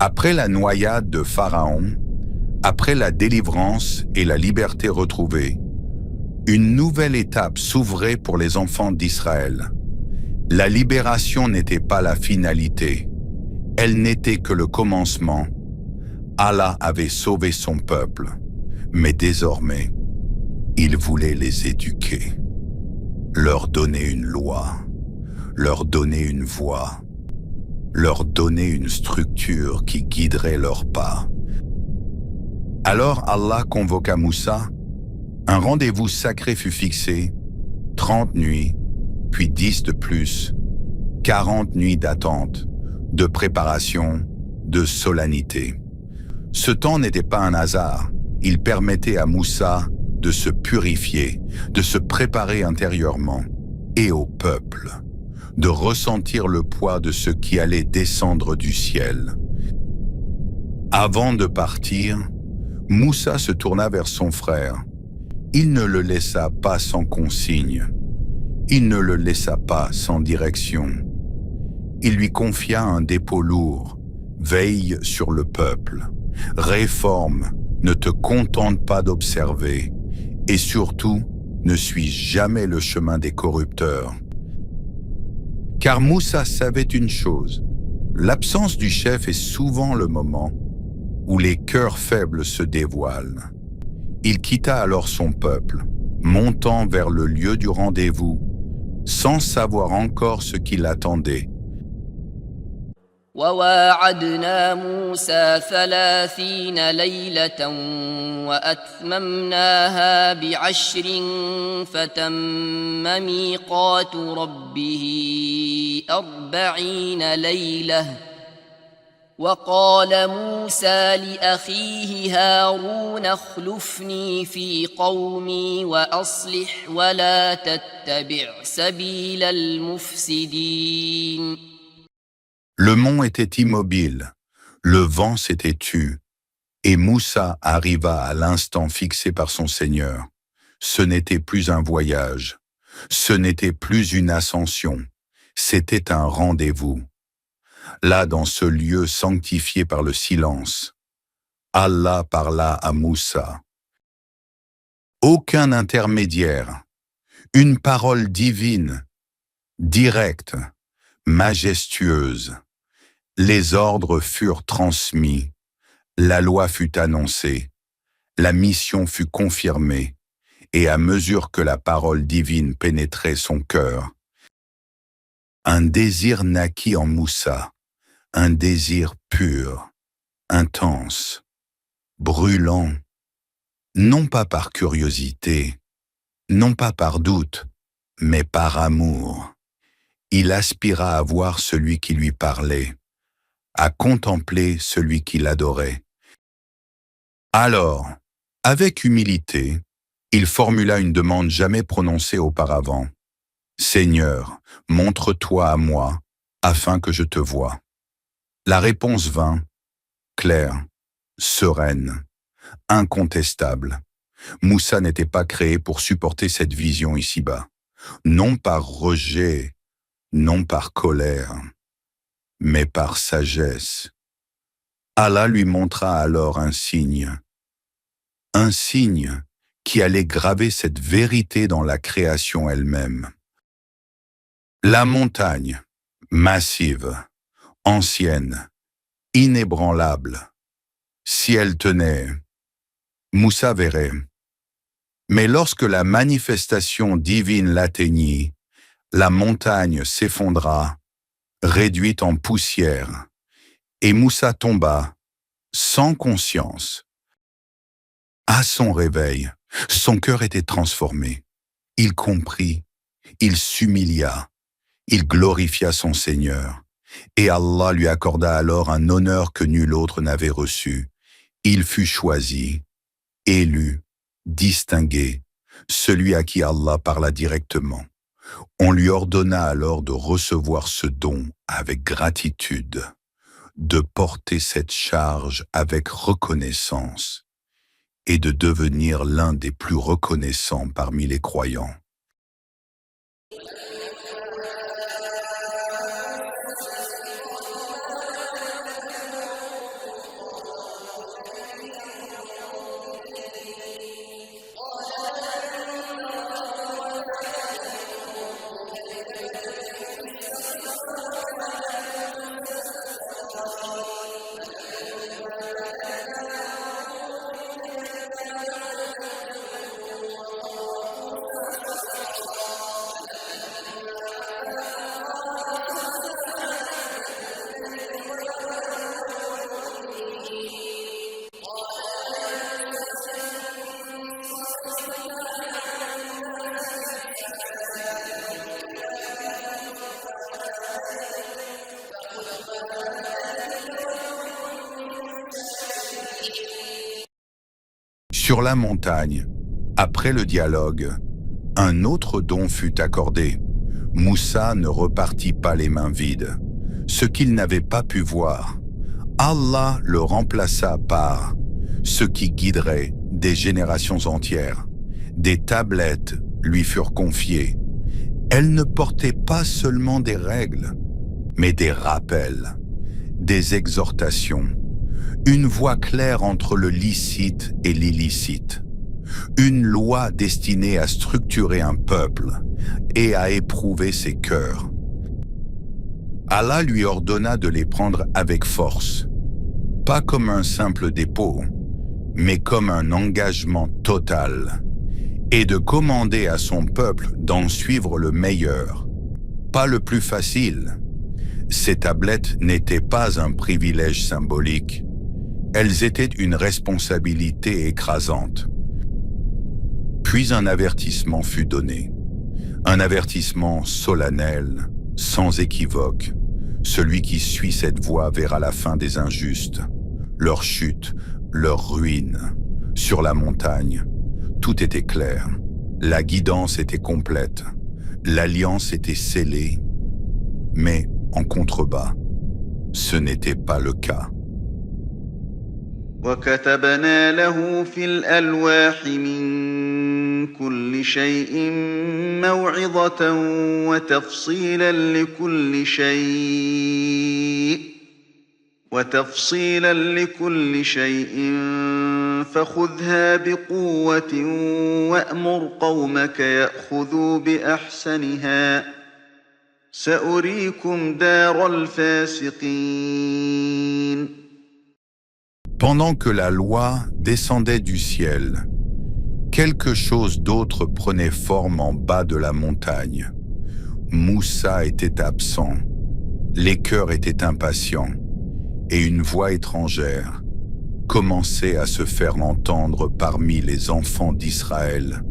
Après la noyade de Pharaon, après la délivrance et la liberté retrouvée, une nouvelle étape s'ouvrait pour les enfants d'Israël. La libération n'était pas la finalité, elle n'était que le commencement. Allah avait sauvé son peuple, mais désormais, il voulait les éduquer, leur donner une loi, leur donner une voie, leur donner une structure qui guiderait leurs pas. Alors Allah convoqua Moussa, un rendez-vous sacré fut fixé, 30 nuits, puis 10 de plus, 40 nuits d'attente, de préparation, de solennité. Ce temps n'était pas un hasard, il permettait à Moussa de se purifier, de se préparer intérieurement, et au peuple, de ressentir le poids de ce qui allait descendre du ciel. Avant de partir, Moussa se tourna vers son frère. Il ne le laissa pas sans consigne. Il ne le laissa pas sans direction. Il lui confia un dépôt lourd. Veille sur le peuple. Réforme, ne te contente pas d'observer. Et surtout, ne suis jamais le chemin des corrupteurs. Car Moussa savait une chose. L'absence du chef est souvent le moment où les cœurs faibles se dévoilent. Il quitta alors son peuple, montant vers le lieu du rendez-vous, sans savoir encore ce qui l'attendait. وواعدنا موسى 30 ليلة وأتممناها ب10 فتم ميقات ربه 40 ليلة وقال موسى لأخيه هارون اخلفني في قومي وأصلح ولا تتبع سبيل المفسدين. Le mont était immobile, le vent s'était tu, et Moussa arriva à l'instant fixé par son Seigneur. Ce n'était plus un voyage, ce n'était plus une ascension, c'était un rendez-vous. Là, dans ce lieu sanctifié par le silence, Allah parla à Moussa. Aucun intermédiaire, une parole divine, directe, majestueuse. Les ordres furent transmis, la loi fut annoncée, la mission fut confirmée, et à mesure que la parole divine pénétrait son cœur, un désir naquit en Moussa, un désir pur, intense, brûlant, non pas par curiosité, non pas par doute, mais par amour. Il aspira à voir celui qui lui parlait, à contempler celui qui l'adorait. Alors, avec humilité, il formula une demande jamais prononcée auparavant. « Seigneur, montre-toi à moi, afin que je te voie. » La réponse vint, claire, sereine, incontestable. Moussa n'était pas créé pour supporter cette vision ici-bas, non par rejet, non par colère, mais par sagesse. Allah lui montra alors un signe qui allait graver cette vérité dans la création elle-même. La montagne, massive, ancienne, inébranlable, si elle tenait, Moussa verrait. Mais lorsque la manifestation divine l'atteignit, la montagne s'effondra, réduite en poussière, et Moussa tomba, sans conscience. À son réveil, son cœur était transformé. Il comprit, il s'humilia, il glorifia son Seigneur, et Allah lui accorda alors un honneur que nul autre n'avait reçu. Il fut choisi, élu, distingué, celui à qui Allah parla directement. On lui ordonna alors de recevoir ce don avec gratitude, de porter cette charge avec reconnaissance et de devenir l'un des plus reconnaissants parmi les croyants. Sur la montagne, après le dialogue, un autre don fut accordé. Moussa ne repartit pas les mains vides. Ce qu'il n'avait pas pu voir, Allah le remplaça par ce qui guiderait des générations entières. Des tablettes lui furent confiées. Elles ne portaient pas seulement des règles, mais des rappels, des exhortations, une voie claire entre le licite et l'illicite, une loi destinée à structurer un peuple et à éprouver ses cœurs. Allah lui ordonna de les prendre avec force, pas comme un simple dépôt, mais comme un engagement total, et de commander à son peuple d'en suivre le meilleur, pas le plus facile. Ces tablettes n'étaient pas un privilège symbolique, elles étaient une responsabilité écrasante. Puis un avertissement fut donné, un avertissement solennel, sans équivoque. Celui qui suit cette voie verra la fin des injustes, leur chute, leur ruine. Sur la montagne, tout était clair, la guidance était complète, l'alliance était scellée, mais en contrebas, ce n'était pas le cas. وكتبنا له في الألواح من كل شيء موعظة وتفصيلا لكل شيء فخذها بقوة وأمر قومك يأخذوا بأحسنها سأريكم دار الفاسقين. Pendant que la loi descendait du ciel, quelque chose d'autre prenait forme en bas de la montagne. Moussa était absent, les cœurs étaient impatients, et une voix étrangère commençait à se faire entendre parmi les enfants d'Israël.